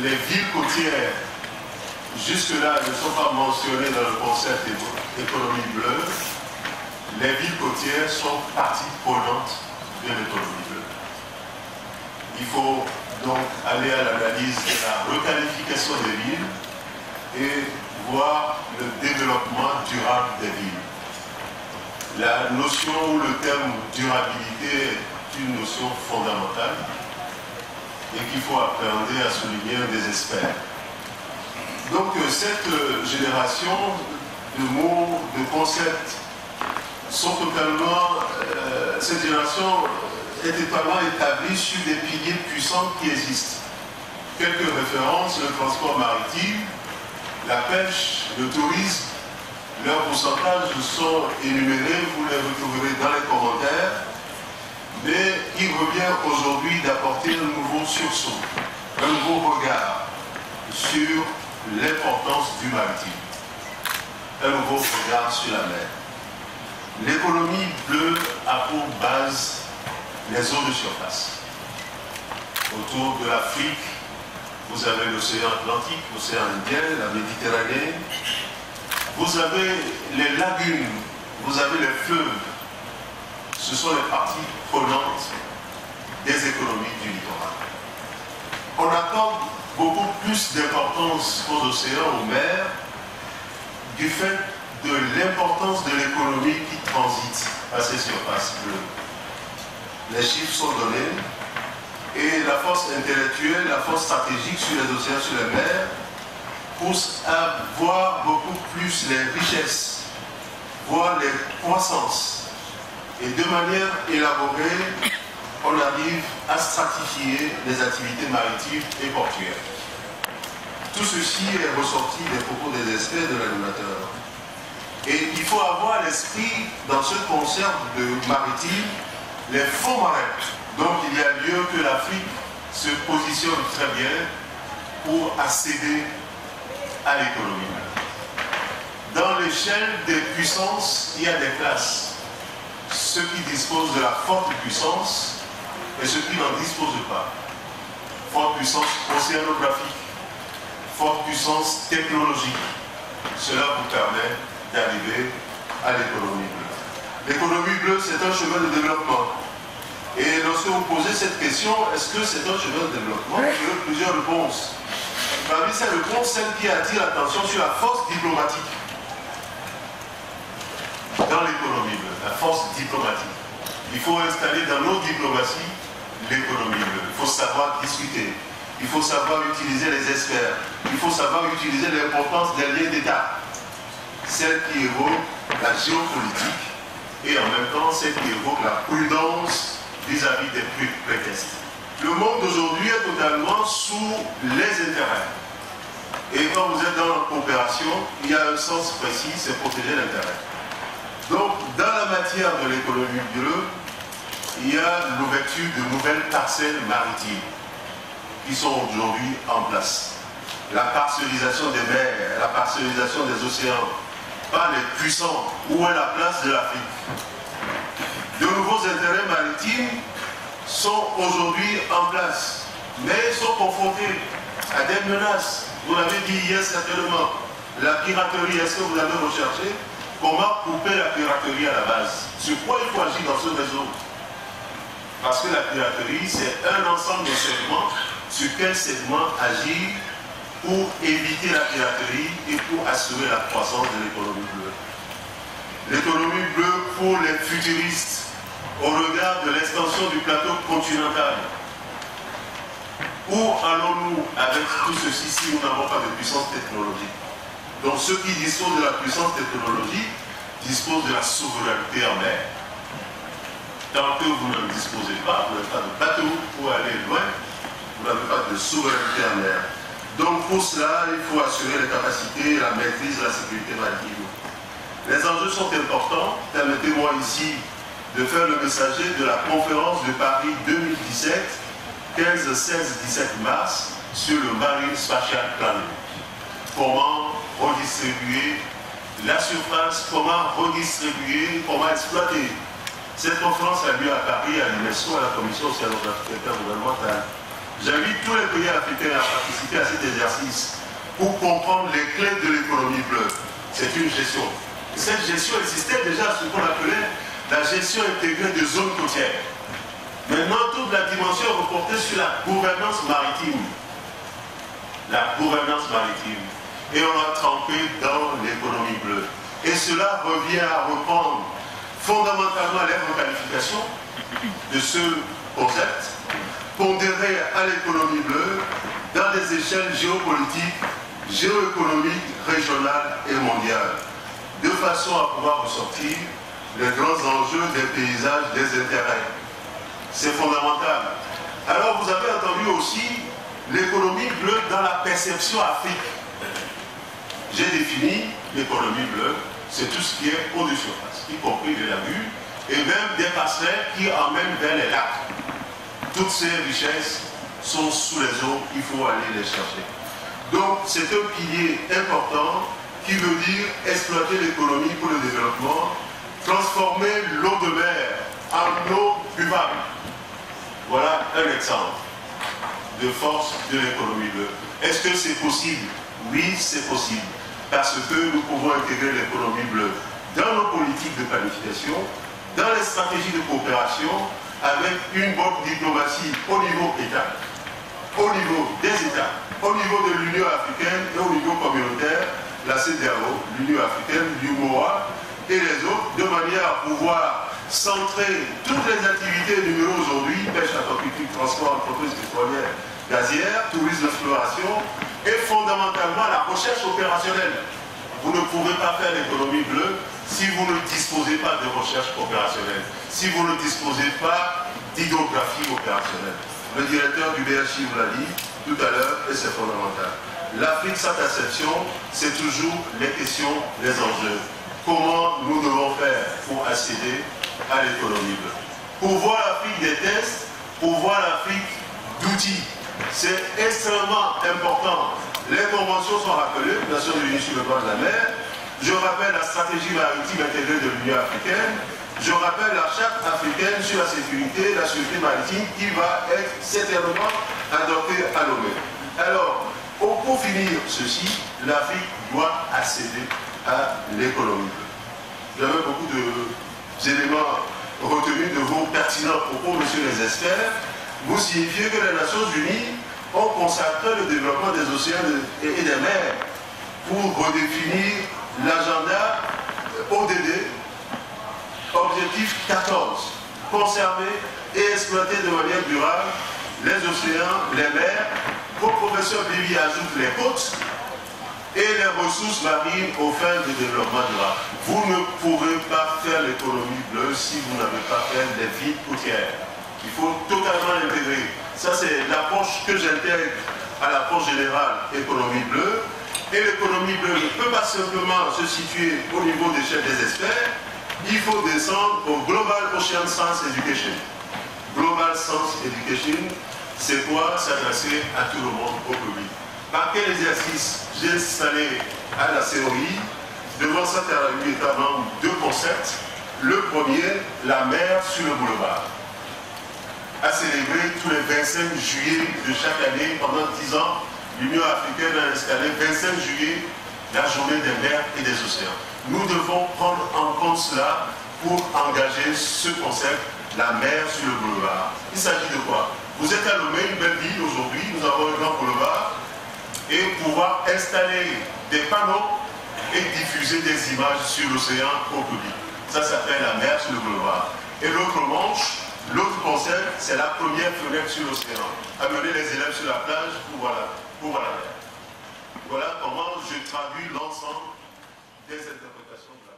Les villes côtières, jusque-là, ne sont pas mentionnées dans le concept d'économie bleue. Les villes côtières sont partie prenante de l'économie bleue. Il faut donc aller à l'analyse de la requalification des villes et voir le développement durable des villes. La notion ou le terme durabilité est une notion fondamentale et qu'il faut appréhender à souligner un des experts. Donc cette génération de mots, de concepts sont totalement, cette génération est totalement établie sur des piliers puissants qui existent. Quelques références: le transport maritime, la pêche, le tourisme. Leurs pourcentages sont énumérés, vous les retrouverez dans les commentaires. Mais il revient aujourd'hui d'apporter un nouveau sursaut, un nouveau regard sur l'importance du maritime, un nouveau regard sur la mer. L'économie bleue a pour base les eaux de surface. Autour de l'Afrique, vous avez l'océan Atlantique, l'océan Indien, la Méditerranée. Vous avez les lagunes, vous avez les fleuves. Ce sont les parties prenantes des économies du littoral. On accorde beaucoup plus d'importance aux océans, aux mers, du fait de l'importance de l'économie qui transite à ces surfaces bleues. Les chiffres sont donnés et la force intellectuelle, la force stratégique sur les océans, sur les mers, pousse à voir beaucoup plus les richesses, voir les croissances. Et de manière élaborée, on arrive à stratifier les activités maritimes et portuaires. Tout ceci est ressorti des propos des experts de l'animateur. Et il faut avoir à l'esprit, dans ce concept de maritime, les fonds marins. Donc il y a lieu que l'Afrique se positionne très bien pour accéder à l'économie. Dans l'échelle des puissances, il y a des classes. Ceux qui disposent de la forte puissance et ceux qui n'en disposent pas. Forte puissance océanographique, forte puissance technologique. Cela vous permet d'arriver à l'économie bleue. L'économie bleue, c'est un chemin de développement. Et lorsque vous posez cette question, est-ce que c'est un chemin de développement? Vous avez plusieurs réponses. Parmi ces réponses, celle qui attire l'attention sur la force diplomatique dans l'économie bleue, la force diplomatique. Il faut installer dans nos diplomaties l'économie bleue. Il faut savoir discuter. Il faut savoir utiliser les experts. Il faut savoir utiliser l'importance des liens d'État. Celle qui évoque la géopolitique et en même temps celle qui évoque la prudence vis-à-vis des prétextes. Le monde d'aujourd'hui est totalement sous les intérêts. Et quand vous êtes dans la coopération, il y a un sens précis, c'est protéger l'intérêt. Donc, dans la matière de l'économie bleue, il y a l'ouverture de nouvelles parcelles maritimes qui sont aujourd'hui en place. La parcellisation des mers, la parcellisation des océans par les puissants. Où est la place de l'Afrique? De nouveaux intérêts maritimes sont aujourd'hui en place, mais sont confrontés à des menaces. Vous l'avez dit hier certainement, la piraterie. Est-ce que vous avez recherché comment couper la piraterie à la base? Sur quoi il faut agir dans ce réseau? Parce que la piraterie, c'est un ensemble de segments. Sur quel segment agir pour éviter la piraterie et pour assurer la croissance de l'économie bleue? L'économie bleue pour les futuristes, au regard de l'extension du plateau continental. Où allons-nous avec tout ceci si nous n'avons pas de puissance technologique? Donc ceux qui disposent de la puissance technologique disposent de la souveraineté en mer. Tant que vous ne disposez pas, vous n'avez pas de bateau pour aller loin, vous n'avez pas de souveraineté en mer. Donc pour cela, il faut assurer les capacités et la maîtrise de la sécurité maritime. Les enjeux sont importants. Permettez-moi ici de faire le messager de la conférence de Paris 2017, 15, 16, 17 mars, sur le Marine Spatial Planning. Comment redistribuer la surface, comment redistribuer, comment exploiter Cette conférence a lieu à Paris, à l'UNESCO, à la Commission océanographique intergouvernementale. J'invite tous les pays africains à participer à cet exercice pour comprendre les clés de l'économie bleue. C'est une gestion. Cette gestion existait déjà ce qu'on appelait la gestion intégrée des zones côtières. Maintenant, toute la dimension est reportée sur la gouvernance maritime. La gouvernance maritime. Et on a trempé dans l'économie bleue. Et cela revient à reprendre fondamentalement les requalifications de ce concept, pondéré à l'économie bleue dans des échelles géopolitiques, géoéconomiques, régionales et mondiales, de façon à pouvoir ressortir les grands enjeux des paysages, des intérêts. C'est fondamental. Alors vous avez entendu aussi l'économie bleue dans la perception Afrique. J'ai défini l'économie bleue, c'est tout ce qui est eau de surface, y compris de la vue, et même des passerelles qui emmènent vers les lacs. Toutes ces richesses sont sous les eaux, il faut aller les chercher. Donc c'est un pilier important qui veut dire exploiter l'économie pour le développement, transformer l'eau de mer en eau buvable. Voilà un exemple de force de l'économie bleue. Est-ce que c'est possible? Oui, c'est possible. Parce que nous pouvons intégrer l'économie bleue dans nos politiques de planification, dans les stratégies de coopération, avec une bonne diplomatie au niveau État, au niveau des États, au niveau de l'Union africaine et au niveau communautaire, la CEDEAO, l'Union africaine, l'UMOA et les autres, de manière à pouvoir centrer toutes les activités numérées aujourd'hui, pêche, aquaculture, transport, entreprises pétrolières, gazières, tourisme, exploration, et fondamentalement la recherche opérationnelle. Vous ne pouvez pas faire l'économie bleue si vous ne disposez pas de recherche opérationnelle, si vous ne disposez pas d'hydrographie opérationnelle. Le directeur du BHI vous l'a dit tout à l'heure et c'est fondamental. L'Afrique sans perception, c'est toujours les questions, les enjeux. Comment nous devons faire pour accéder à l'économie bleue? Pour voir l'Afrique des tests, pour voir l'Afrique d'outils. C'est extrêmement important. Les conventions sont rappelées, Nations Unies sur le droit de la mer. Je rappelle la stratégie maritime intégrée de l'Union africaine. Je rappelle la charte africaine sur la sécurité et la sécurité maritime qui va être certainement adoptée à Lomé. Alors, pour finir ceci, l'Afrique doit accéder à l'économie. J'avais beaucoup d'éléments retenus de vos pertinents propos, messieurs les experts. Vous signifiez que les Nations Unies ont consacré le développement des océans et des mers pour redéfinir l'agenda ODD, objectif 14, conserver et exploiter de manière durable les océans, les mers. Vos professeurs Bibi ajoutent les côtes et les ressources marines aux fins de développement durable. Vous ne pourrez pas faire l'économie bleue si vous n'avez pas fait les villes côtières. Il faut totalement l'intégrer. Ça, c'est l'approche que j'intègre à l'approche générale économie bleue. Et l'économie bleue ne peut pas simplement se situer au niveau des chefs des experts. Il faut descendre au Global Ocean Science Education. Global Science Education, c'est quoi? S'adresser à tout le monde, au public. Par quel exercice? J'ai installé à la COI, devant cette État membre, deux concepts. Le premier, la mer sur le boulevard. À célébrer tous les 25 juillet de chaque année, pendant 10 ans, l'Union africaine a installé 25 juillet la journée des mers et des océans. Nous devons prendre en compte cela pour engager ce concept, la mer sur le boulevard. Il s'agit de quoi? Vous êtes à Lomé, une belle ville aujourd'hui, nous avons un grand boulevard, et pouvoir installer des panneaux et diffuser des images sur l'océan au public. Ça s'appelle la mer sur le boulevard. Et l'autre manche, l'autre concept, c'est la première fenêtre sur l'océan. Amener les élèves sur la plage pour voir la mer. Voilà comment je traduis l'ensemble des interprétations de la